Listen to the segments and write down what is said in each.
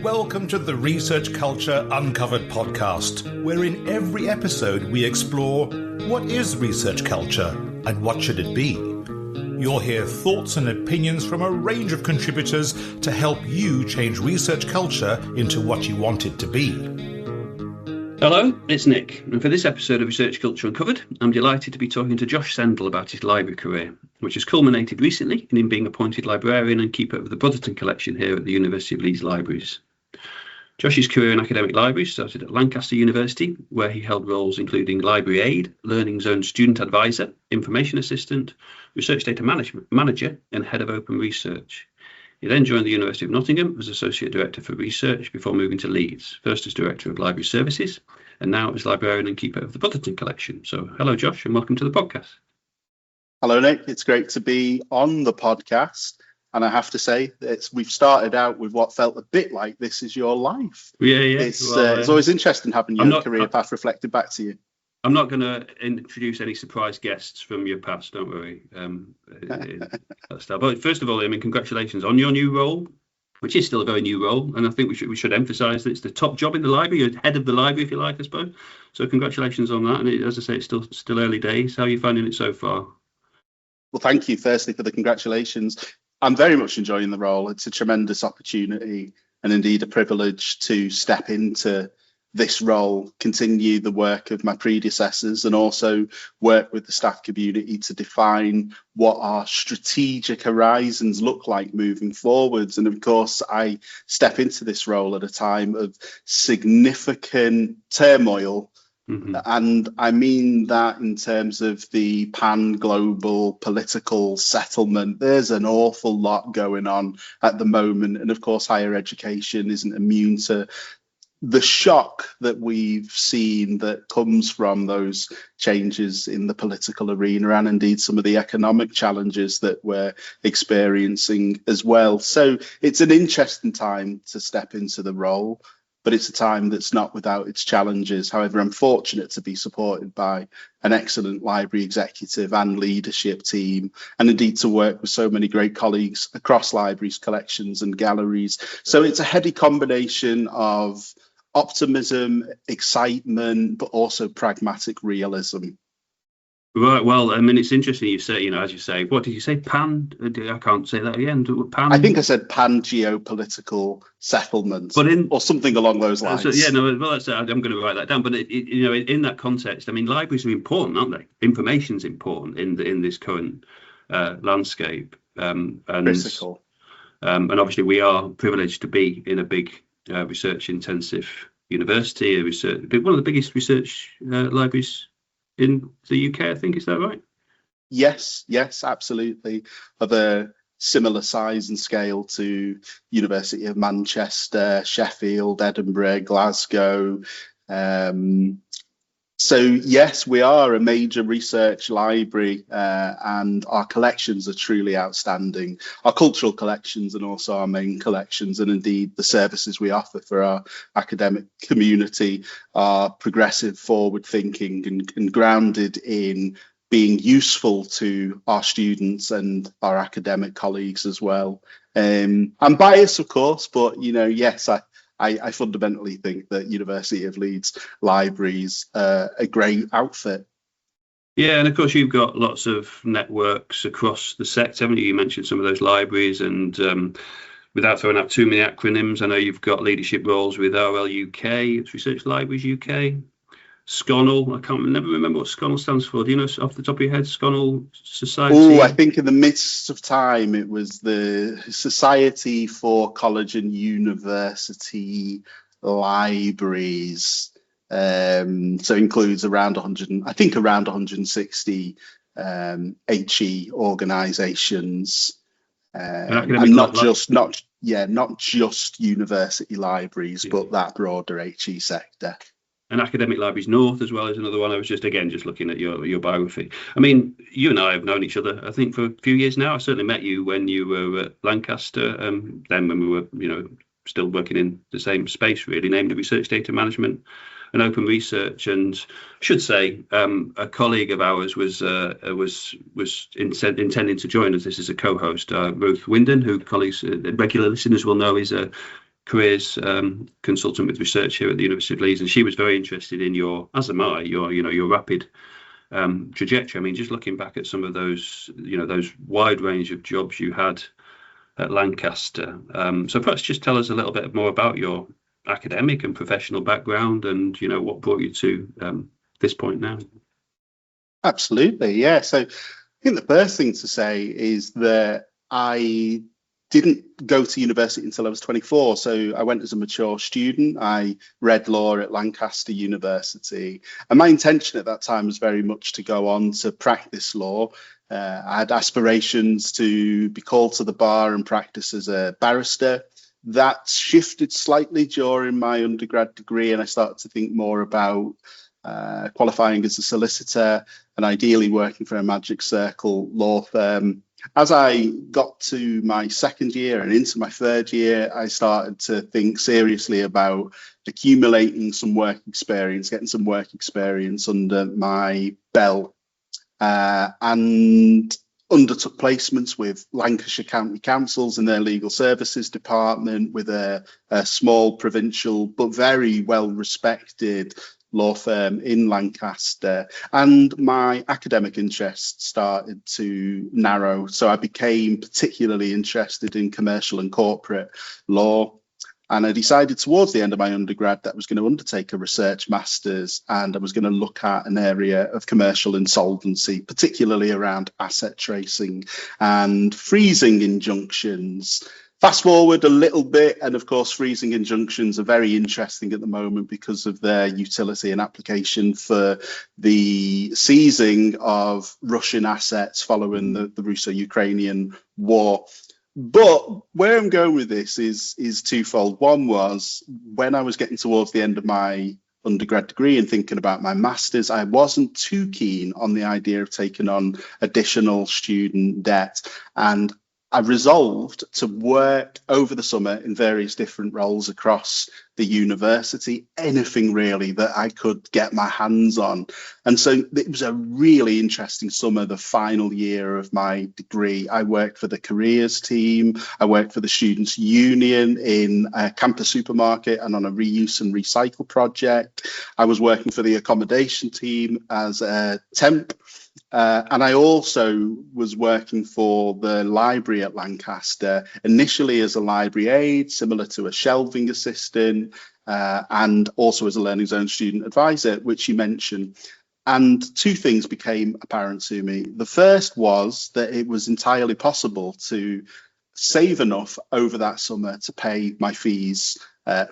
Welcome to the Research Culture Uncovered podcast, where in every episode we explore what is research culture and what should it be. You'll hear thoughts and opinions from a range of contributors to help you change research culture into what you want it to be. Hello, it's Nick, and for this episode of Research Culture Uncovered, I'm delighted to be talking to Josh Sendall about his library career, which has culminated recently in him being appointed librarian and keeper of the Brotherton collection here at the University of Leeds Libraries. Josh's career in academic libraries started at Lancaster University, where he held roles including library aide, learning zone student advisor, information assistant, research data manager, and head of open research. He then joined the University of Nottingham as Associate Director for Research before moving to Leeds, first as Director of Library Services, and now as Librarian and Keeper of the Brotherton Collection. So hello, Josh, and welcome to the podcast. Hello, Nick. It's great to be on the podcast. And I have to say, we've started out with what felt a bit like this is your life. Yeah. It's always interesting having your career path reflected back to you. I'm not going to introduce any surprise guests from your past, don't worry. But first of all, congratulations on your new role, which is still a very new role. And I think we should emphasise that it's the top job in the library. You're head of the library, if you like, I suppose. So congratulations on that. And as I say, it's still early days. How are you finding it so far? Well, thank you, firstly, for the congratulations. I'm very much enjoying the role. It's a tremendous opportunity and indeed a privilege to step into this role, continue the work of my predecessors, and also work with the staff community to define what our strategic horizons look like moving forwards. And of course, I step into this role at a time of significant turmoil. Mm-hmm. And I mean that in terms of the pan-global political settlement. There's an awful lot going on at the moment. And of course, higher education isn't immune to the shock that we've seen that comes from those changes in the political arena, and indeed some of the economic challenges that we're experiencing as well. So it's an interesting time to step into the role, but it's a time that's not without its challenges. However, I'm fortunate to be supported by an excellent library executive and leadership team, and indeed to work with so many great colleagues across libraries, collections and galleries. So it's a heady combination of optimism, excitement, but also pragmatic realism. Right. Well, it's interesting you say, as you say, what did you say? I can't say that again. I think I said pan geopolitical settlement, or something along those lines. I'm going to write that down. But in that context, libraries are important, aren't they? Information's important in this current landscape. Critical. And obviously, we are privileged to be in a big research-intensive university, one of the biggest research libraries in the UK, I think. Is that right? Yes, absolutely. Of a similar size and scale to University of Manchester, Sheffield, Edinburgh, Glasgow. So yes, we are a major research library, and our collections are truly outstanding. Our cultural collections and also our main collections, and indeed the services we offer for our academic community, are progressive, forward-thinking and grounded in being useful to our students and our academic colleagues as well. I'm biased, of course, but yes, I fundamentally think that University of Leeds Libraries are a great outfit. Yeah, and of course you've got lots of networks across the sector, haven't you? You mentioned some of those libraries, and without throwing out too many acronyms, I know you've got leadership roles with RL UK, it's Research Libraries UK, Sconnell. I never remember what Sconnell stands for. Do you know off the top of your head? Sconnell Society? Oh, I think in the midst of time it was the Society for College and University Libraries. So includes around 160 HE organisations, and not just university libraries, but that broader HE sector. And Academic Libraries North as well is another one. I was just looking at your biography. You and I have known each other, I think, for a few years now. I certainly met you when you were at Lancaster, then when we were, still working in the same space, really, named Research Data Management and Open Research. And I should say, a colleague of ours was intending to join us. This is a co-host, Ruth Winden, who colleagues, regular listeners will know is a careers consultant with research here at the University of Leeds, and she was very interested in your, as am I, your rapid trajectory. I mean, just looking back at some of those, those wide range of jobs you had at Lancaster. So perhaps just tell us a little bit more about your academic and professional background, and what brought you to this point now. Absolutely, yeah. So I think the first thing to say is that I didn't go to university until I was 24. So I went as a mature student. I read law at Lancaster University. And my intention at that time was very much to go on to practice law. I had aspirations to be called to the bar and practice as a barrister. That shifted slightly during my undergrad degree, and I started to think more about qualifying as a solicitor and ideally working for a Magic Circle law firm. As I got to my second year and into my third year, I started to think seriously about accumulating some work experience, getting some work experience under my belt, and undertook placements with Lancashire County Councils in their legal services department, with a small provincial but very well respected law firm in Lancaster, and my academic interests started to narrow. So I became particularly interested in commercial and corporate law. And I decided towards the end of my undergrad that I was going to undertake a research master's, and I was going to look at an area of commercial insolvency, particularly around asset tracing and freezing injunctions. Fast forward a little bit, and of course, freezing injunctions are very interesting at the moment because of their utility and application for the seizing of Russian assets following the Russo-Ukrainian war. But where I'm going with this is twofold. One was when I was getting towards the end of my undergrad degree and thinking about my master's, I wasn't too keen on the idea of taking on additional student debt. And I resolved to work over the summer in various different roles across the university, anything really that I could get my hands on. And so it was a really interesting summer, the final year of my degree. I worked for the careers team, I worked for the Students' Union in a campus supermarket and on a reuse and recycle project. I was working for the accommodation team as a temp. And I also was working for the library at Lancaster, initially as a library aide, similar to a shelving assistant, and also as a learning zone student advisor, which you mentioned. And two things became apparent to me. The first was that it was entirely possible to save enough over that summer to pay my fees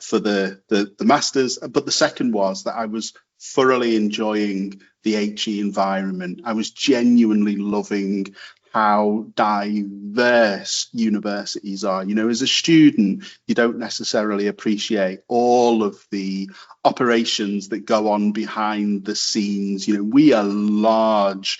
for the masters. But the second was that I was thoroughly enjoying the HE environment. I was genuinely loving how diverse universities are. As a student, you don't necessarily appreciate all of the operations that go on behind the scenes. We are large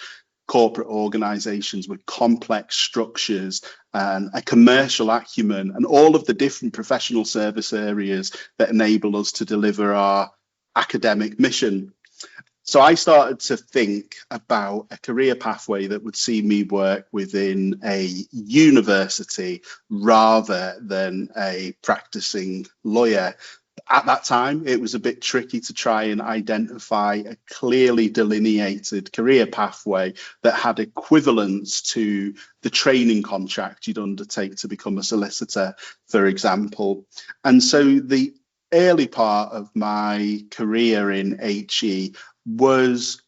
corporate organizations with complex structures and a commercial acumen and all of the different professional service areas that enable us to deliver our academic mission. So I started to think about a career pathway that would see me work within a university rather than a practicing lawyer. At that time, it was a bit tricky to try and identify a clearly delineated career pathway that had equivalence to the training contract you'd undertake to become a solicitor, for example. And so the early part of my career in HE was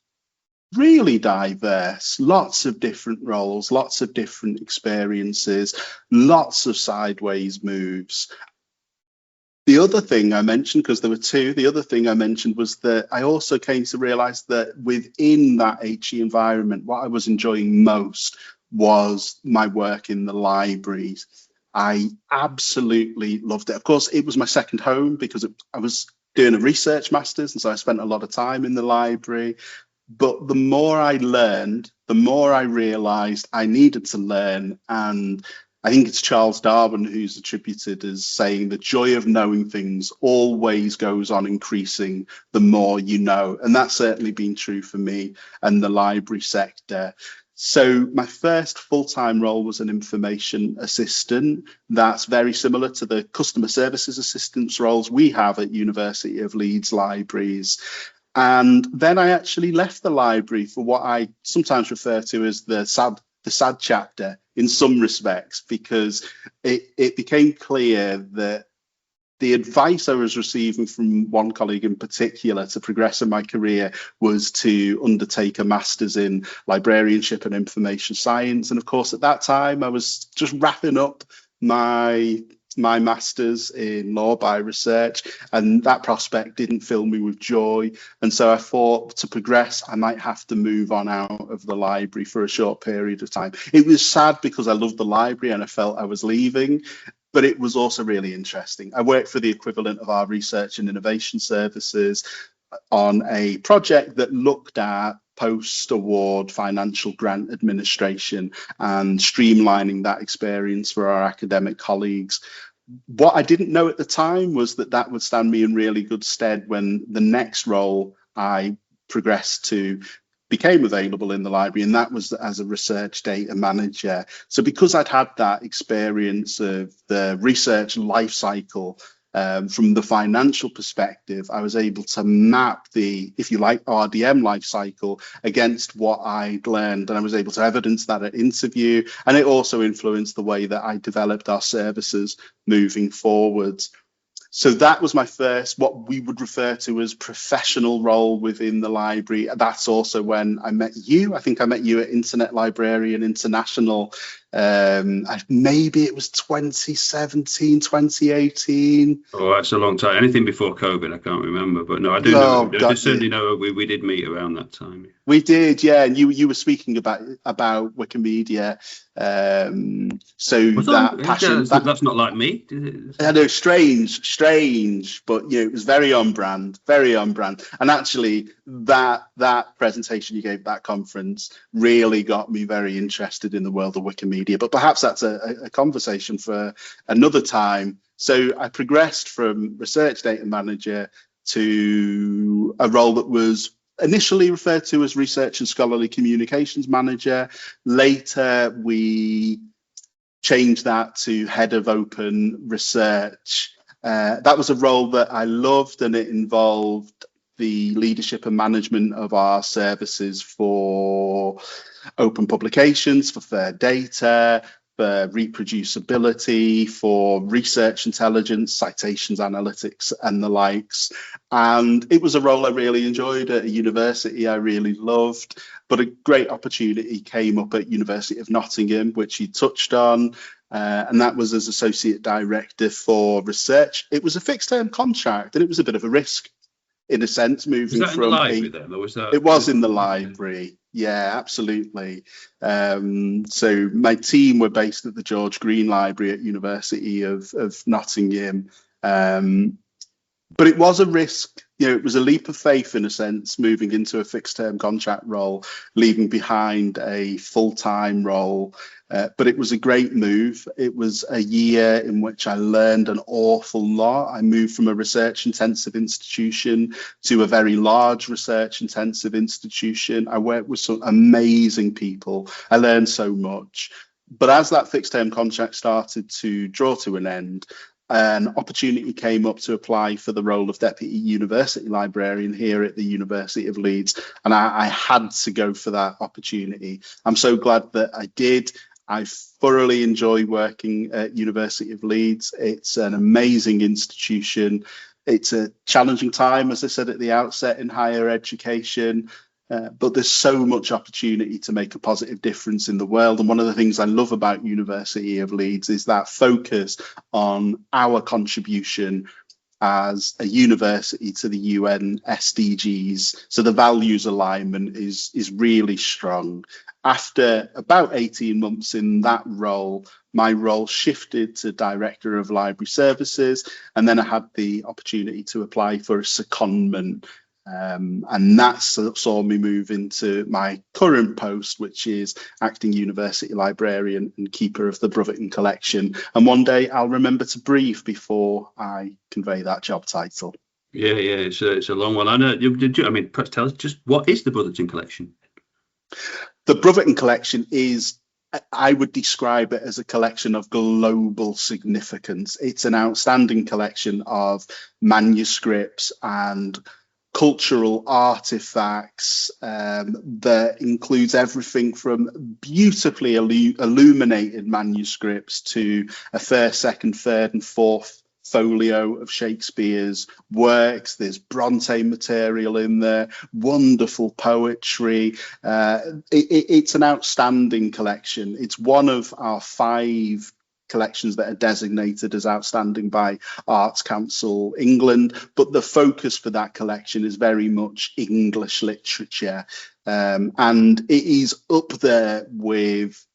really diverse, lots of different roles, lots of different experiences, lots of sideways moves. The other thing I mentioned, because there were two, the other thing I mentioned was that I also came to realize that within that HE environment, what I was enjoying most was my work in the libraries. I absolutely loved it. Of course, it was my second home because I was doing a research master's, and so I spent a lot of time in the library. But the more I learned, the more I realized I needed to learn. And I think it's Charles Darwin who's attributed as saying the joy of knowing things always goes on increasing the more you know. And that's certainly been true for me and the library sector. So my first full-time role was an information assistant. That's very similar to the customer services assistants roles we have at University of Leeds libraries. And then I actually left the library for what I sometimes refer to as the sad chapter in some respects, because it became clear that the advice I was receiving from one colleague in particular to progress in my career was to undertake a master's in librarianship and information science. And of course, at that time, I was just wrapping up my master's in law by research, and that prospect didn't fill me with joy. And so I thought, to progress, I might have to move on out of the library for a short period of time. It was sad because I loved the library and I felt I was leaving, but it was also really interesting. I worked for the equivalent of our research and innovation services on a project that looked at post-award financial grant administration and streamlining that experience for our academic colleagues. What I didn't know at the time was that would stand me in really good stead when the next role I progressed to became available in the library, and that was as a research data manager. So because I'd had that experience of the research life cycle from the financial perspective, I was able to map the, if you like, RDM life cycle against what I'd learned, and I was able to evidence that at interview, and it also influenced the way that I developed our services moving forwards. So that was my first, what we would refer to as professional role within the library. That's also when I met you. I think I met you at Internet Librarian International. Maybe it was 2017, 2018. Oh, that's a long time. Anything before COVID, I can't remember. But no, I do know. I certainly know we did meet around that time. We did, yeah. And you were speaking about Wikimedia. So that passion. That's not like me. I know, strange, but it was very on brand. And actually, that presentation you gave at that conference really got me very interested in the world of Wikimedia. But perhaps that's a conversation for another time. So I progressed from research data manager to a role that was initially referred to as research and scholarly communications manager. Later, we changed that to head of open research. That was a role that I loved, and it involved the leadership and management of our services for open publications, for fair data, for reproducibility, for research intelligence, citations analytics, and the likes. And it was a role I really enjoyed at a university I really loved, but a great opportunity came up at University of Nottingham, which you touched on, and that was as Associate Director for Research. It was a fixed-term contract, and it was a bit of a risk, in a sense, moving from... Was that in the library then, or was that... It was in the library. Yeah, absolutely. So my team were based at the George Green Library at University of Nottingham. But it was a risk. It was a leap of faith, in a sense, moving into a fixed term contract role, leaving behind a full-time role. But it was a great move. It was a year in which I learned an awful lot. I moved from a research intensive institution to a very large research intensive institution. I worked with some amazing people. I learned so much. But as that fixed term contract started to draw to an end, an opportunity came up to apply for the role of Deputy University Librarian here at the University of Leeds, and I had to go for that opportunity. I'm so glad that I did. I thoroughly enjoy working at University of Leeds. It's an amazing institution. It's a challenging time, as I said at the outset, in higher education. But there's so much opportunity to make a positive difference in the world. And one of the things I love about University of Leeds is that focus on our contribution as a university to the UN SDGs. So the values alignment is really strong. After about 18 months in that role, my role shifted to Director of Library Services, and then I had the opportunity to apply for a secondment. And that saw me move into my current post, which is Acting University Librarian and Keeper of the Brotherton Collection. And one day I'll remember to breathe before I convey that job title. Yeah, it's a long one. I know. Tell us just what is the Brotherton Collection? The Brotherton collection is, I would describe it as a collection of global significance. It's an outstanding collection of manuscripts and cultural artifacts that includes everything from beautifully illuminated manuscripts to a first, second, third and fourth folio of Shakespeare's works. There's Bronte material in there, wonderful poetry. It's an outstanding collection. It's one of our 5 collections that are designated as outstanding by Arts Council England, but the focus for that collection is very much English literature, and it is up there with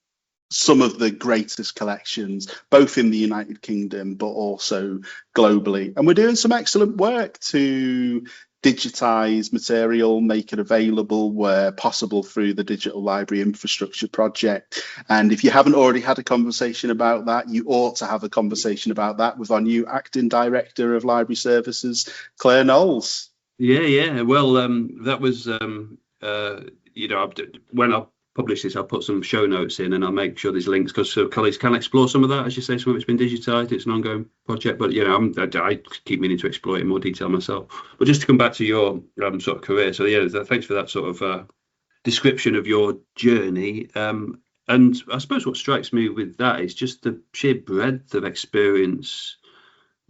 some of the greatest collections, both in the United Kingdom, but also globally. And we're doing some excellent work to digitize material, make it available where possible through the Digital Library Infrastructure Project. And if you haven't already had a conversation about that, you ought to have a conversation about that with our new Acting Director of Library Services, Claire Knowles. Yeah. Well, that was, when I publish this, I'll put some show notes in and I'll make sure there's links because colleagues can explore some of that. As you say, some of it's been digitised. It's an ongoing project, but I keep meaning to explore it in more detail myself. But just to come back to your sort of career, so thanks for that sort of description of your journey. And I suppose what strikes me with that is just the sheer breadth of experience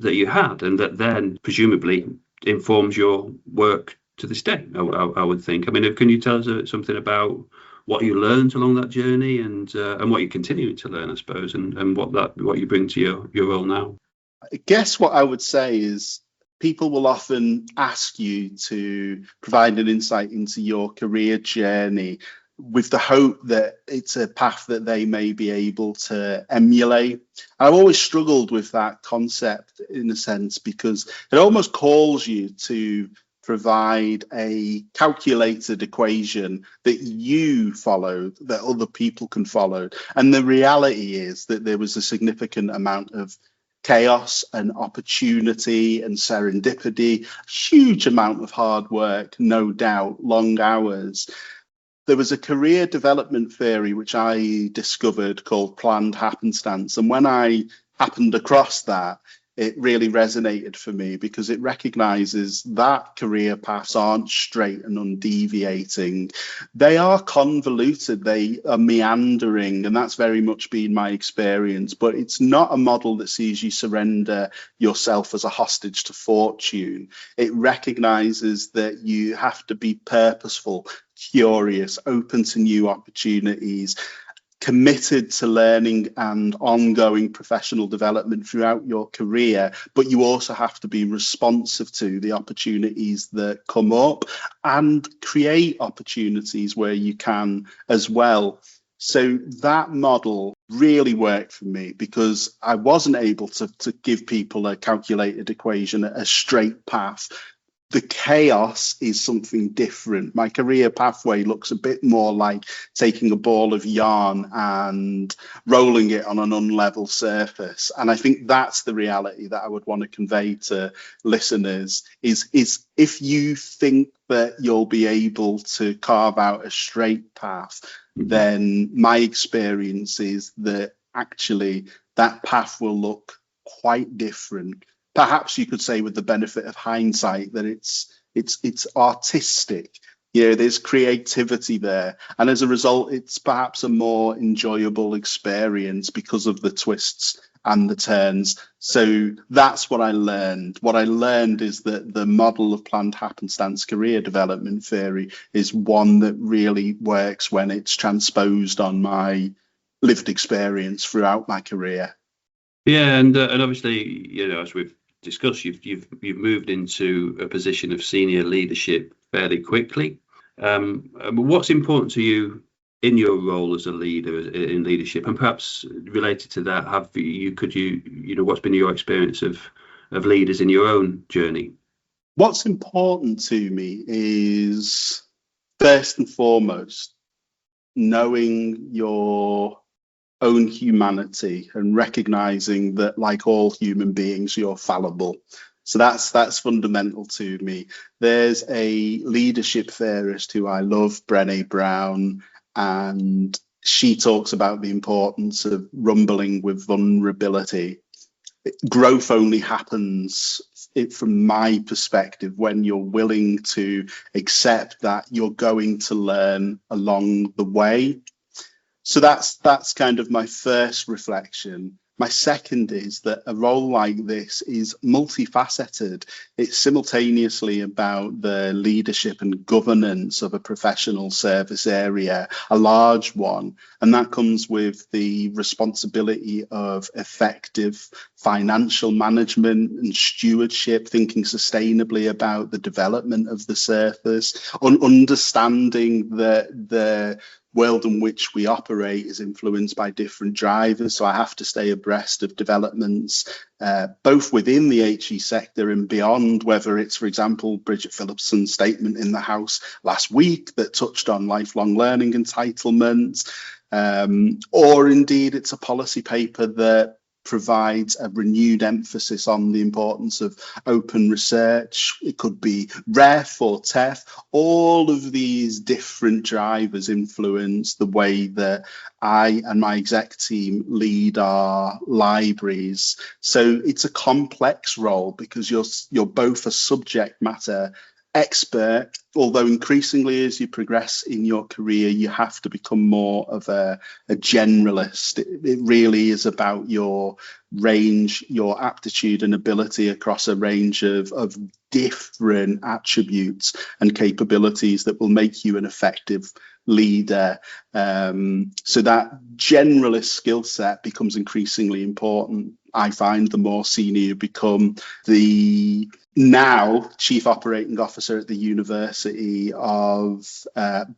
that you had, and that then presumably informs your work to this day. I would think. I mean, can you tell us something about what you learned along that journey and what you're continuing to learn, I suppose, and what you bring to your role now? I guess what I would say is people will often ask you to provide an insight into your career journey with the hope that it's a path that they may be able to emulate. I've always struggled with that concept in a sense because it almost calls you to provide a calculated equation that you followed, that other people can follow. And the reality is that there was a significant amount of chaos and opportunity and serendipity, huge amount of hard work, no doubt, long hours. There was a career development theory which I discovered called planned happenstance. And when I happened across that, it really resonated for me because it recognizes that career paths aren't straight and undeviating. They are convoluted, they are meandering, and that's very much been my experience. But it's not a model that sees you surrender yourself as a hostage to fortune. It recognizes that you have to be purposeful, curious, open to new opportunities, committed to learning and ongoing professional development throughout your career, but you also have to be responsive to the opportunities that come up and create opportunities where you can as well. So that model really worked for me because I wasn't able to give people a calculated equation, a straight path. The chaos is something different. My career pathway looks a bit more like taking a ball of yarn and rolling it on an unlevel surface. And I think that's the reality that I would want to convey to listeners is if you think that you'll be able to carve out a straight path, then my experience is that actually that path will look quite different. Perhaps you could say with the benefit of hindsight that it's artistic. There's creativity there. And as a result, it's perhaps a more enjoyable experience because of the twists and the turns. So that's what I learned. What I learned is that the model of planned happenstance career development theory is one that really works when it's transposed on my lived experience throughout my career. Yeah, and obviously, as we've discussed, you've moved into a position of senior leadership fairly quickly. What's important to you in your role as a leader in leadership, and perhaps related to that, what's been your experience of leaders in your own journey? What's important to me is first and foremost knowing your own humanity and recognizing that, like all human beings, you're fallible. So that's fundamental to me. There's a leadership theorist who I love, Brené Brown, and she talks about the importance of rumbling with vulnerability. Growth only happens, from my perspective, when you're willing to accept that you're going to learn along the way. So that's kind of my first reflection. My second is that a role like this is multifaceted. It's simultaneously about the leadership and governance of a professional service area, a large one, and that comes with the responsibility of effective financial management and stewardship, thinking sustainably about the development of the service, understanding that the world in which we operate is influenced by different drivers. So I have to stay abreast of developments, both within the HE sector and beyond, whether it's, for example, Bridget Phillipson's statement in the House last week that touched on lifelong learning entitlements, or indeed it's a policy paper that provides a renewed emphasis on the importance of open research. It could be REF or TEF. All of these different drivers influence the way that I and my exec team lead our libraries. So it's a complex role because you're both a subject matter expert, although increasingly as you progress in your career, you have to become more of a generalist. It really is about your range, your aptitude and ability across a range of different attributes and capabilities that will make you an effective leader. So that generalist skill set becomes increasingly important. I find the more senior you become. The now Chief Operating Officer at the University of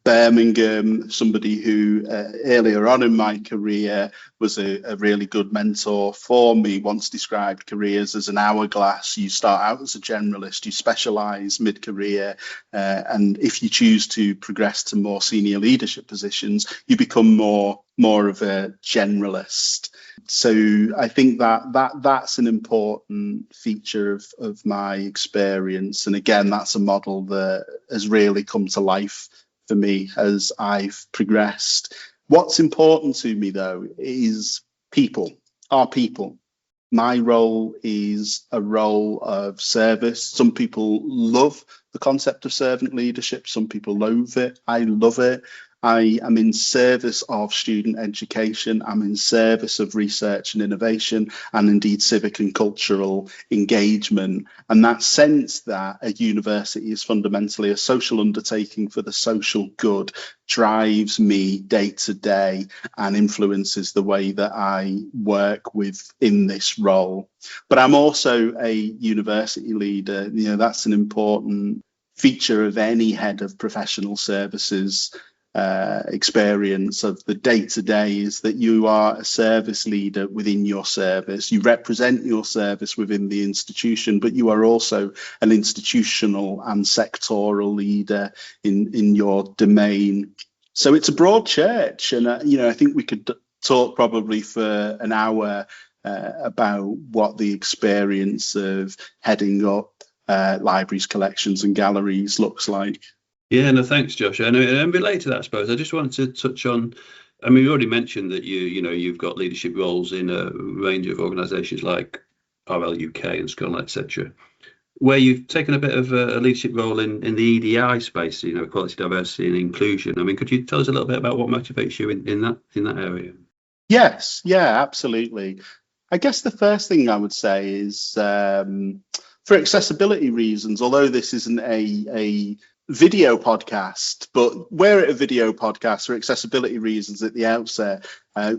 Birmingham, somebody who earlier on in my career was a really good mentor for me, once described careers as an hourglass. You start out as a generalist, you specialise mid-career, and if you choose to progress to more senior leadership positions, you become more of a generalist. So I think that's an important feature of my experience. And again, that's a model that has really come to life for me as I've progressed. What's important to me, though, is people, our people. My role is a role of service. Some people love the concept of servant leadership. Some people loathe it. I love it. I am in service of student education. I'm in service of research and innovation, and indeed civic and cultural engagement. And that sense that a university is fundamentally a social undertaking for the social good drives me day to day and influences the way that I work within this role. But I'm also a university leader. You know, that's an important feature of any head of professional services experience of the day-to-day, is that you are a service leader within your service. You represent your service within the institution, but you are also an institutional and sectoral leader in your domain. So it's a broad church, and I think we could talk probably for an hour about what the experience of heading up libraries, collections and galleries looks like. Yeah, no, thanks, Josh. And related to that, I suppose, I just wanted to touch on, I mean, you already mentioned that you've got leadership roles in a range of organisations like RL UK and Scotland, etc., where you've taken a bit of a leadership role in the EDI space, equality, diversity and inclusion. I mean, could you tell us a little bit about what motivates you in that area? Yes, yeah, absolutely. I guess the first thing I would say is for accessibility reasons, although this isn't a video podcast, but we're at a video podcast for accessibility reasons at the outset.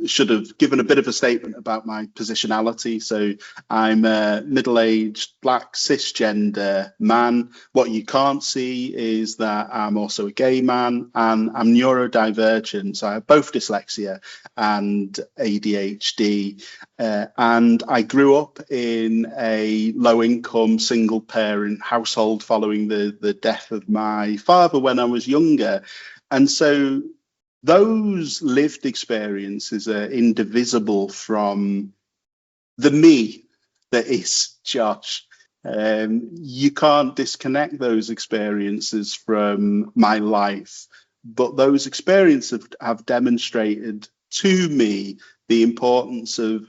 Should have given a bit of a statement about my positionality. So I'm a middle-aged, black, cisgender man. What you can't see is that I'm also a gay man and I'm neurodivergent. So I have both dyslexia and ADHD. And I grew up in a low-income, single-parent household following the death of my father when I was younger. And so those lived experiences are indivisible from the me that is Josh. You can't disconnect those experiences from my life. but those experiences have demonstrated to me the importance of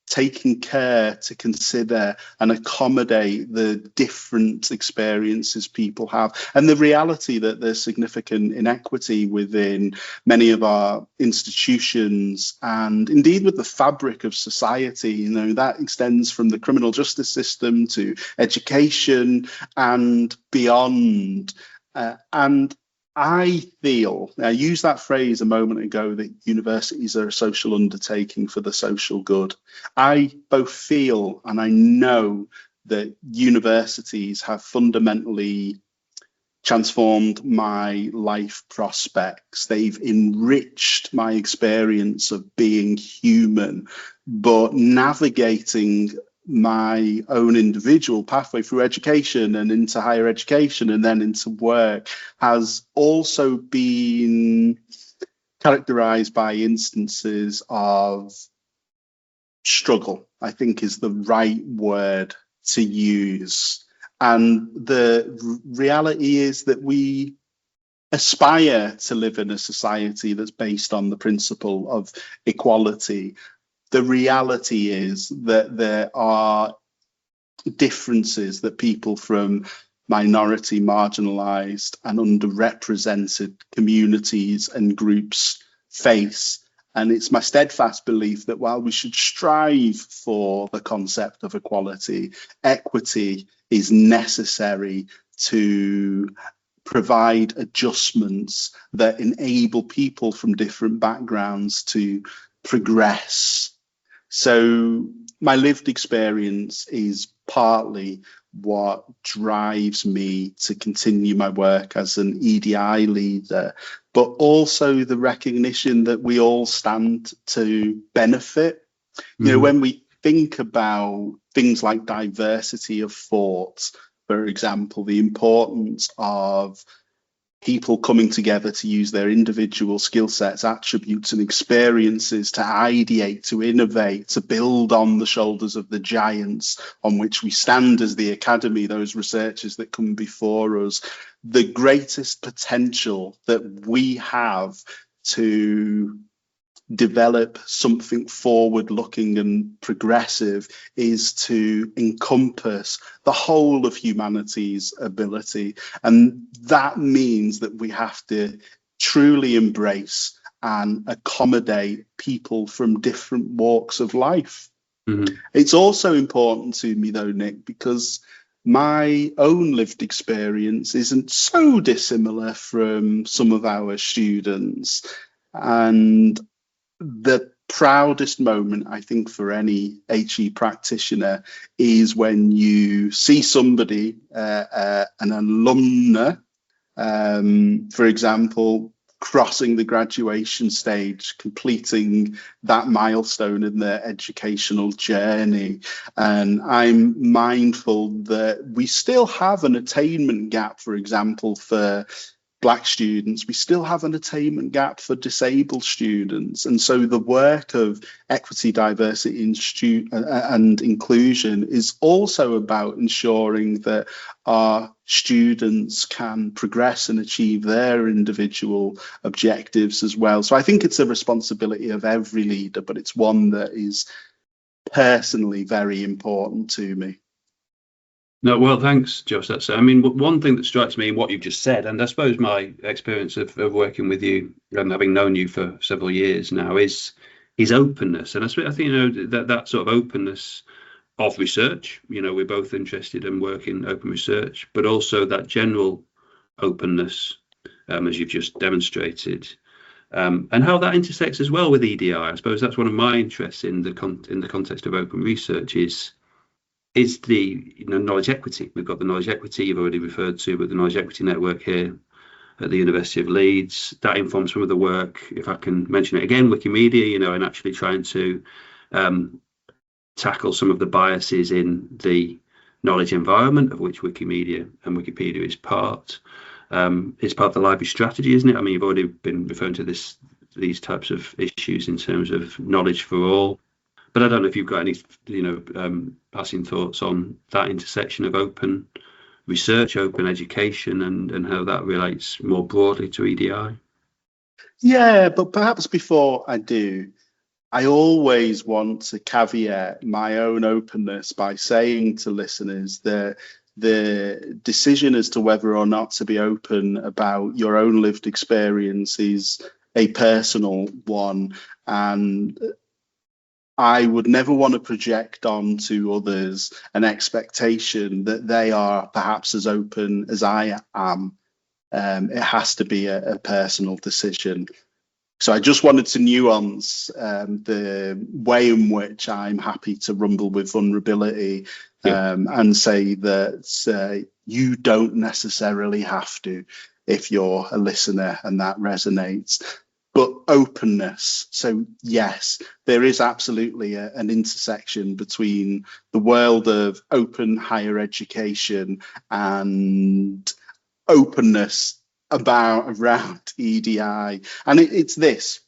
taking care to consider and accommodate the different experiences people have, and the reality that there's significant inequity within many of our institutions and indeed with the fabric of society. You know, that extends from the criminal justice system to education and beyond. And I feel, I used that phrase a moment ago, that universities are a social undertaking for the social good. I both feel and I know that universities have fundamentally transformed my life prospects. They've enriched my experience of being human, but navigating my own individual pathway through education and into higher education and then into work has also been characterized by instances of struggle, I think is the right word to use. And the reality is that we aspire to live in a society that's based on the principle of equality. The reality is that there are differences that people from minority, marginalized and underrepresented communities and groups face. And it's my steadfast belief that while we should strive for the concept of equality, equity is necessary to provide adjustments that enable people from different backgrounds to progress. So my lived experience is partly what drives me to continue my work as an EDI leader, but also the recognition that we all stand to benefit. You know, when we think about things like diversity of thought, for example, the importance of people coming together to use their individual skill sets, attributes and experiences to ideate, to innovate, to build on the shoulders of the giants on which we stand as the academy, those researchers that come before us. The greatest potential that we have to develop something forward-looking and progressive is to encompass the whole of humanity's ability. And that means that we have to truly embrace and accommodate people from different walks of life. It's also important to me, though, Nick, because my own lived experience isn't so dissimilar from some of our students. And the proudest moment, I think, for any HE practitioner is when you see somebody, an alumna, for example, crossing the graduation stage, completing that milestone in their educational journey. And I'm mindful that we still have an attainment gap, for example, for Black students. We still have an attainment gap for disabled students. And so the work of equity, diversity and inclusion is also about ensuring that our students can progress and achieve their individual objectives as well. So I think it's a responsibility of every leader, but it's one that is personally very important to me. No, well, thanks, Josh. That's, I mean, one thing that strikes me in what you've just said, and I suppose my experience of working with you and having known you for several years now, is openness. And I think, you know, that sort of openness of research, you know, we're both interested in working open research, but also that general openness, as you've just demonstrated, and how that intersects as well with EDI. I suppose that's one of my interests in the context of open research is the knowledge equity. We've got the knowledge equity you've already referred to, but the knowledge equity network here at the University of Leeds, that informs some of the work, if I can mention it again, Wikimedia, you know, and actually trying to tackle some of the biases in the knowledge environment of which Wikimedia and Wikipedia is part. It's part of the library strategy, isn't it? I mean, you've already been referring to these types of issues in terms of knowledge for all. But I don't know if you've got any, passing thoughts on that intersection of open research, open education, and how that relates more broadly to EDI. Yeah, but perhaps before I do, I always want to caveat my own openness by saying to listeners that the decision as to whether or not to be open about your own lived experience is a personal one. And I would never want to project onto others an expectation that they are perhaps as open as I am. It has to be a personal decision. So I just wanted to nuance the way in which I'm happy to rumble with vulnerability, Yeah. and say that you don't necessarily have to if you're a listener and that resonates. But openness. So yes, there is absolutely an intersection between the world of open higher education and openness about around EDI. And it's this,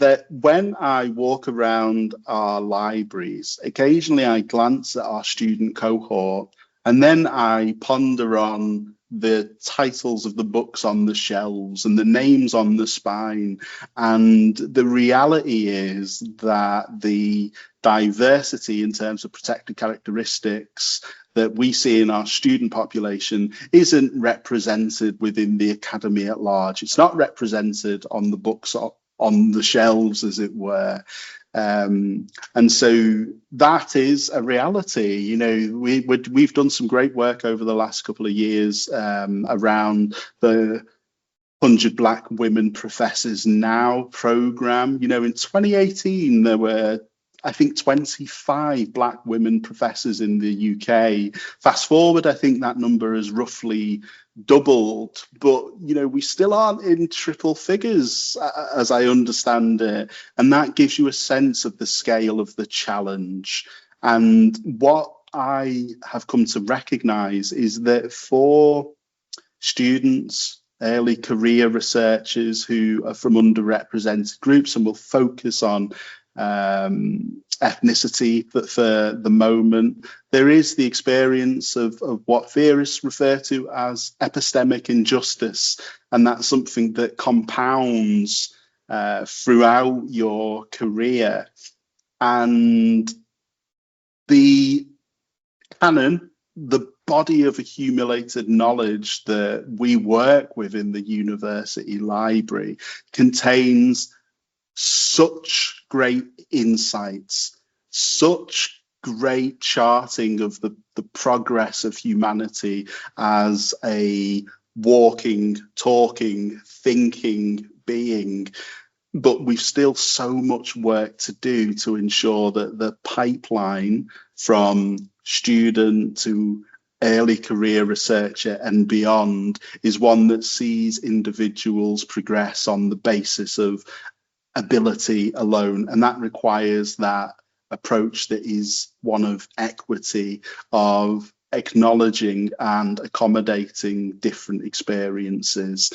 that when I walk around our libraries, occasionally I glance at our student cohort and then I ponder on the titles of the books on the shelves and the names on the spine. And the reality is that the diversity in terms of protected characteristics that we see in our student population isn't represented within the academy at large. It's not represented on the books on the shelves, as it were. And so that is a reality. You know, we've done some great work over the last couple of years around the 100 Black Women Professors Now program. You know, in 2018, there were, I think, 25 Black women professors in the UK. Fast forward, I think that number has roughly doubled, but, you know, we still aren't in triple figures, as I understand it. And that gives you a sense of the scale of the challenge. And what I have come to recognize is that for students, early career researchers who are from underrepresented groups, and will focus on ethnicity for the moment, there is the experience of what theorists refer to as epistemic injustice, and that's something that compounds throughout your career. And the canon, the body of accumulated knowledge that we work with in the university library, contains such great insights, such great charting of the progress of humanity as a walking, talking, thinking being. But we've still so much work to do to ensure that the pipeline from student to early career researcher and beyond is one that sees individuals progress on the basis of ability alone. And that requires that approach that is one of equity, of acknowledging and accommodating different experiences.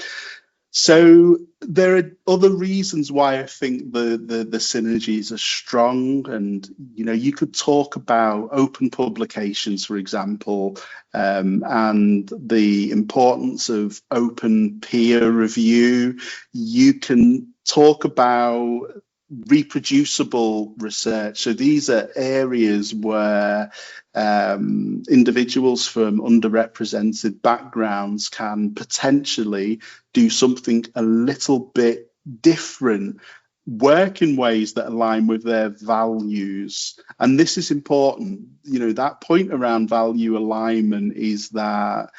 So there are other reasons why I think the synergies are strong. And, you know, you could talk about open publications, for example, and the importance of open peer review. You can talk about reproducible research. So these are areas where individuals from underrepresented backgrounds can potentially do something a little bit different, work in ways that align with their values. And this is important. You know, that point around value alignment is that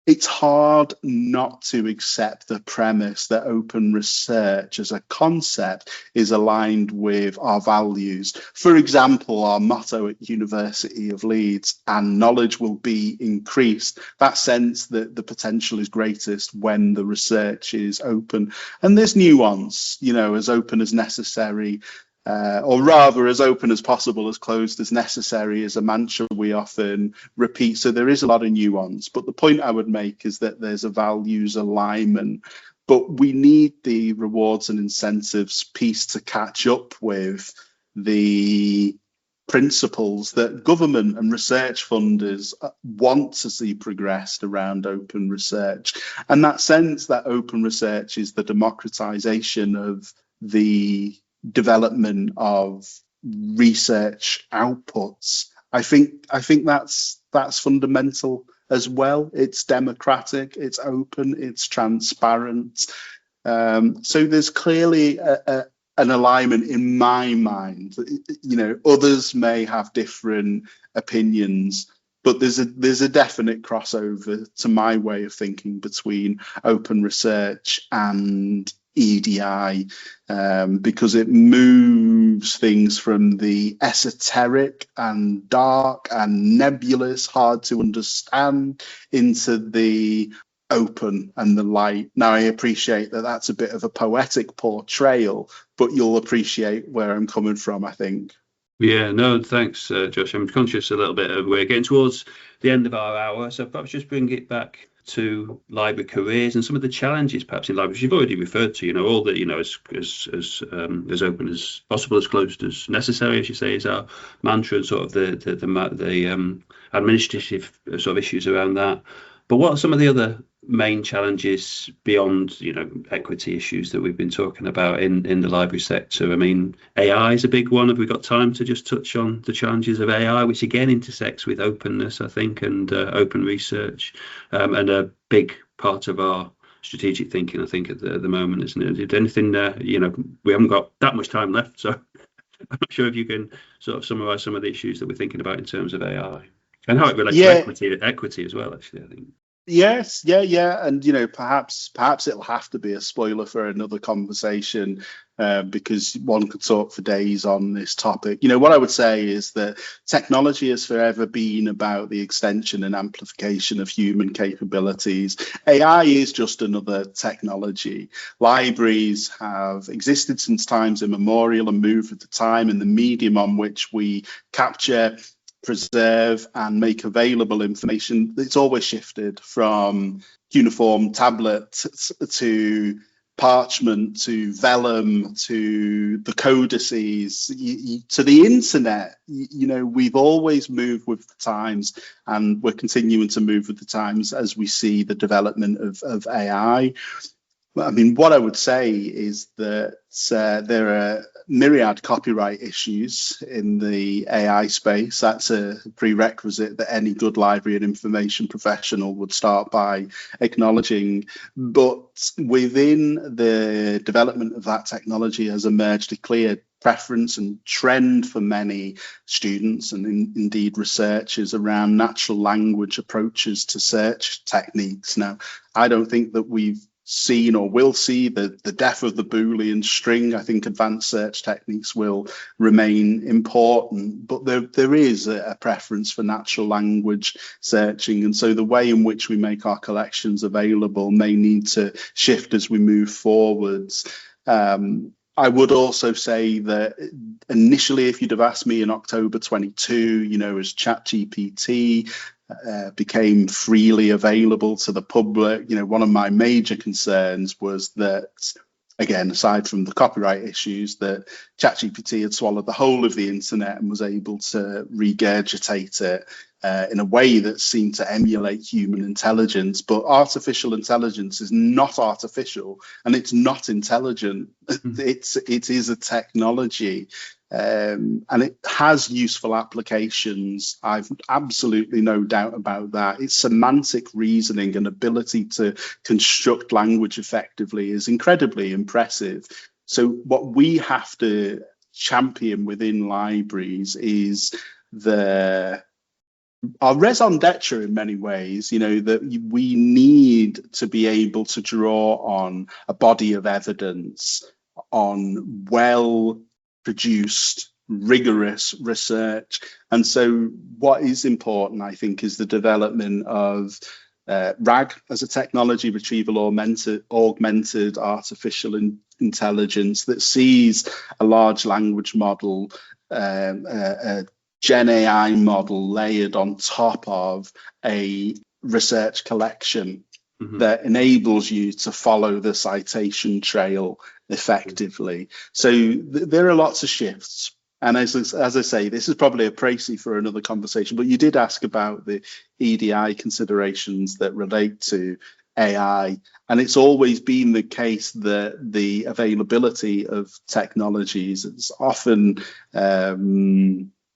it's hard not to accept the premise that open research as a concept is aligned with our values. For example, our motto at University of Leeds, and knowledge will be increased. That sense that the potential is greatest when the research is open. And there's nuance, you know, as open as necessary, or rather as open as possible, as closed as necessary, is a mantra we often repeat. So there is a lot of nuance. But the point I would make is that there's a values alignment, but we need the rewards and incentives piece to catch up with the principles that government and research funders want to see progressed around open research. And that sense that open research is the democratization of the development of research outputs. I think that's fundamental as well. It's democratic, it's open, it's transparent. So there's clearly an alignment in my mind. Others may have different opinions, but there's a definite crossover to my way of thinking between open research and EDI, because it moves things from the esoteric and dark and nebulous, hard to understand, into the open and the light. Now, I appreciate that that's a bit of a poetic portrayal, but you'll appreciate where I'm coming from, I think. Yeah, no, thanks, Josh. I'm conscious a little bit of we're getting towards the end of our hour, so perhaps just bring it back to library careers and some of the challenges perhaps in libraries you've already referred to. All that, as open as possible, as closed as necessary, as you say, is our mantra, and sort of the administrative sort of issues around that. But what are some of the other main challenges beyond, equity issues that we've been talking about in the library sector? I mean, AI is a big one. Have we got time to just touch on the challenges of AI, which again intersects with openness, I think, and open research, and a big part of our strategic thinking, I think, at the moment, isn't it? Did anything, we haven't got that much time left, so I'm not sure if you can sort of summarize some of the issues that we're thinking about in terms of AI and how it relates to equity as well, actually, I think. Yes, yeah, and perhaps it'll have to be a spoiler for another conversation, because one could talk for days on this topic. What I would say is that technology has forever been about the extension and amplification of human capabilities. AI is just another technology. Libraries have existed since times immemorial and move with the time, and the medium on which we capture, preserve and make available information, it's always shifted from cuneiform tablet to parchment to vellum to the codices to the internet. We've always moved with the times, and we're continuing to move with the times as we see the development of AI. I mean, what I would say is that there are myriad copyright issues in the AI space. That's a prerequisite that any good library and information professional would start by acknowledging. But within the development of that technology has emerged a clear preference and trend for many students and indeed researchers around natural language approaches to search techniques. Now, I don't think that we've seen or will see the death of the Boolean string. I think advanced search techniques will remain important, but there is a preference for natural language searching, and so the way in which we make our collections available may need to shift as we move forwards. I would also say that initially, if you'd have asked me in October 22, as ChatGPT became freely available to the public, one of my major concerns was that, again, aside from the copyright issues, that ChatGPT had swallowed the whole of the internet and was able to regurgitate it in a way that seemed to emulate human intelligence. But artificial intelligence is not artificial, and it's not intelligent. It is a technology. And it has useful applications. I've absolutely no doubt about that. Its semantic reasoning and ability to construct language effectively is incredibly impressive. So what we have to champion within libraries is our raison d'etre in many ways, that we need to be able to draw on a body of evidence, on well-produced, rigorous research. And so what is important, I think, is the development of RAG as a technology, retrieval augmented artificial intelligence, that sees a large language model, a Gen AI model layered on top of a research collection that enables you to follow the citation trail effectively. So there are lots of shifts. And as I say, this is probably a précis for another conversation, but you did ask about the EDI considerations that relate to AI. And it's always been the case that the availability of technologies is often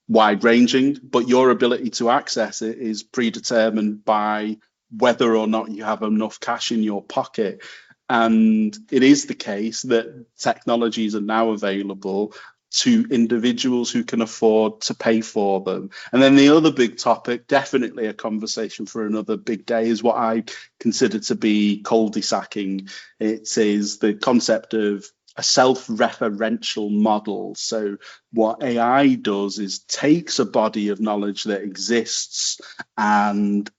wide ranging, but your ability to access it is predetermined by whether or not you have enough cash in your pocket. And it is the case that technologies are now available to individuals who can afford to pay for them. And then the other big topic, definitely a conversation for another big day, is what I consider to be cul-de-sacking. It is the concept of a self-referential model. So what AI does is takes a body of knowledge that exists and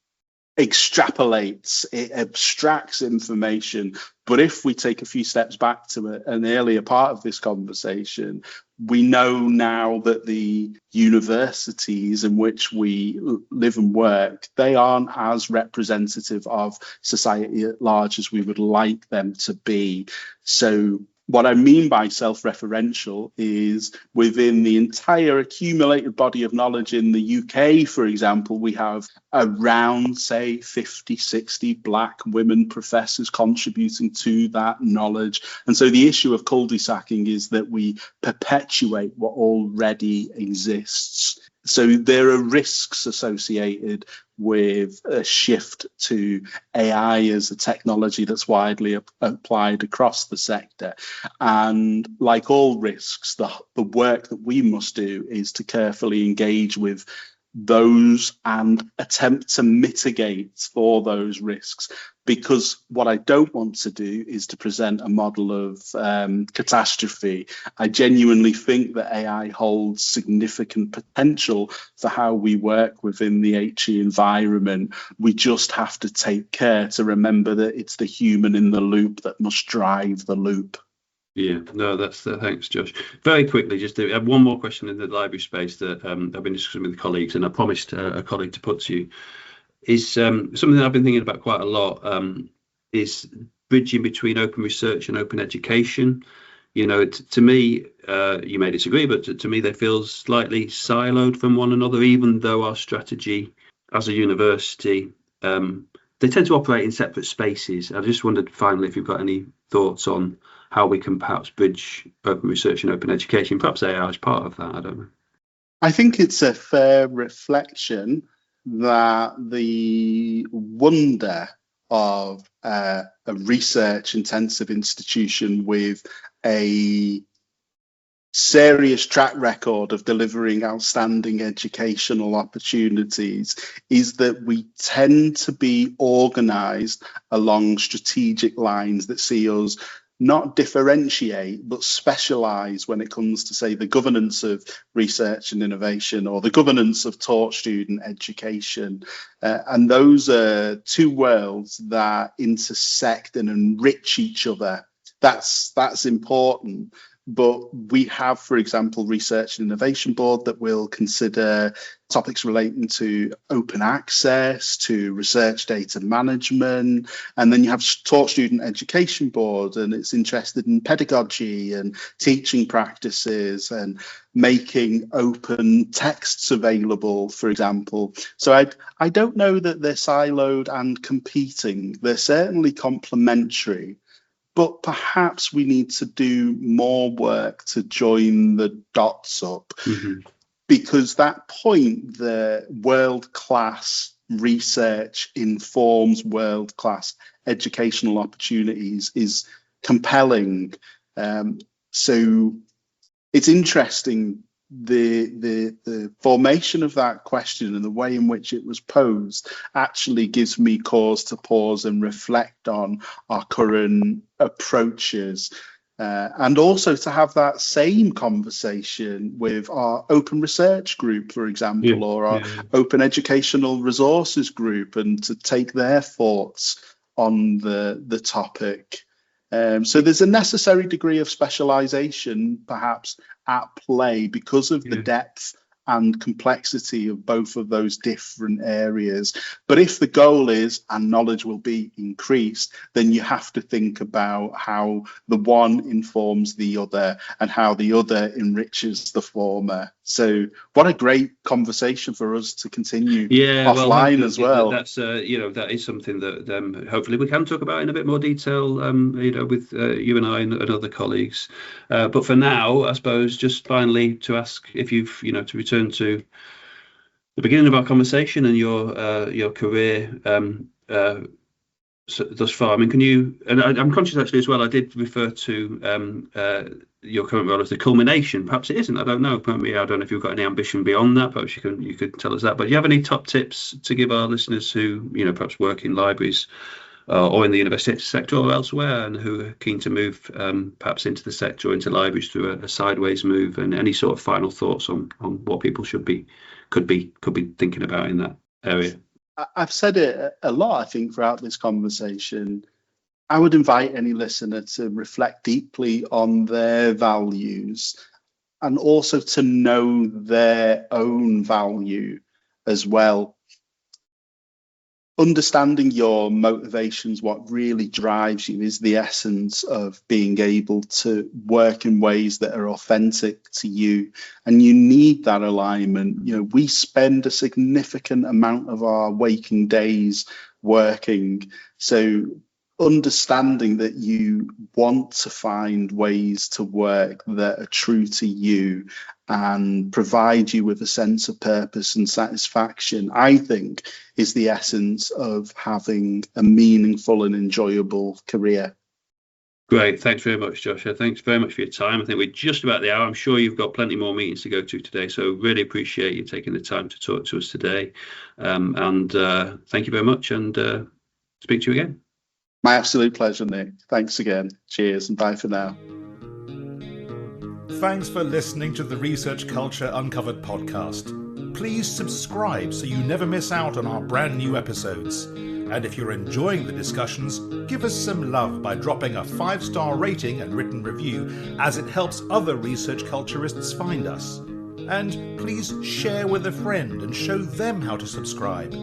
extrapolates, it abstracts information. But if we take a few steps back to an earlier part of this conversation, we know now that the universities in which we live and work, they aren't as representative of society at large as we would like them to be. So what I mean by self-referential is within the entire accumulated body of knowledge in the UK, for example, we have around, say, 50, 60 Black women professors contributing to that knowledge. And so the issue of cul-de-sacking is that we perpetuate what already exists. So there are risks associated with a shift to AI as a technology that's widely applied across the sector. And like all risks, the work that we must do is to carefully engage with those and attempt to mitigate for those risks. Because what I don't want to do is to present a model of catastrophe. I genuinely think that AI holds significant potential for how we work within the HE environment. We just have to take care to remember that it's the human in the loop that must drive the loop. Yeah, no, that's thanks, Josh. Very quickly, just to have one more question in the library space that I've been discussing with colleagues, and I promised a colleague to put to you, is something that I've been thinking about quite a lot, is bridging between open research and open education. You know, to me, you may disagree, but to me, they feel slightly siloed from one another, even though our strategy as a university, they tend to operate in separate spaces. I just wondered, finally, if you've got any thoughts on how we can perhaps bridge open research and open education. Perhaps AI is part of that, I don't know. I think it's a fair reflection that the wonder of a research-intensive institution with a serious track record of delivering outstanding educational opportunities is that we tend to be organised along strategic lines that see us not differentiate, but specialise when it comes to, say, the governance of research and innovation or the governance of taught student education. And those are two worlds that intersect and enrich each other. That's important. But we have, for example, Research and Innovation Board that will consider topics relating to open access, to research data management. And then you have Taught Student Education Board, and it's interested in pedagogy and teaching practices and making open texts available, for example. So I don't know that they're siloed and competing. They're certainly complementary. But perhaps we need to do more work to join the dots up, because that point, the world-class research informs world-class educational opportunities, is compelling. So it's interesting, the formation of that question and the way in which it was posed actually gives me cause to pause and reflect on our current approaches, and also to have that same conversation with our open research group, for example, or our open educational resources group, and to take their thoughts on the topic. So there's a necessary degree of specialisation perhaps at play because of the depth and complexity of both of those different areas. But if the goal is, and knowledge will be increased, then you have to think about how the one informs the other and how the other enriches the former. So what a great conversation for us to continue offline as well. That's that is something that hopefully we can talk about in a bit more detail, with you and I and other colleagues. But for now, I suppose just finally to ask if you've, to return to the beginning of our conversation and your career thus far. I mean, can you? And I'm conscious actually as well. I did refer to your current role as the culmination. Perhaps it isn't. I don't know. I don't know if you've got any ambition beyond that. Perhaps you could tell us that. But do you have any top tips to give our listeners who perhaps work in libraries or in the university sector or elsewhere, and who are keen to move perhaps into the sector or into libraries through a sideways move, and any sort of final thoughts on what people could be thinking about in that area? I've said it a lot, I think, throughout this conversation. I would invite any listener to reflect deeply on their values and also to know their own value as well. Understanding your motivations, what really drives you, is the essence of being able to work in ways that are authentic to you. And you need that alignment. We spend a significant amount of our waking days working. So understanding that you want to find ways to work that are true to you and provide you with a sense of purpose and satisfaction, I think, is the essence of having a meaningful and enjoyable career. Great. Thanks very much, Joshua. Thanks very much for your time. I think we're just about the hour. I'm sure you've got plenty more meetings to go to today, so really appreciate you taking the time to talk to us today. And thank you very much, and speak to you again. My absolute pleasure, Nick. Thanks again. Cheers and bye for now. Thanks for listening to the Research Culture Uncovered podcast. Please subscribe so you never miss out on our brand new episodes. And if you're enjoying the discussions, give us some love by dropping a 5-star rating and written review, as it helps other research culturists find us. And please share with a friend and show them how to subscribe.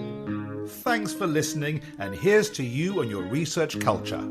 Thanks for listening, and here's to you and your research culture.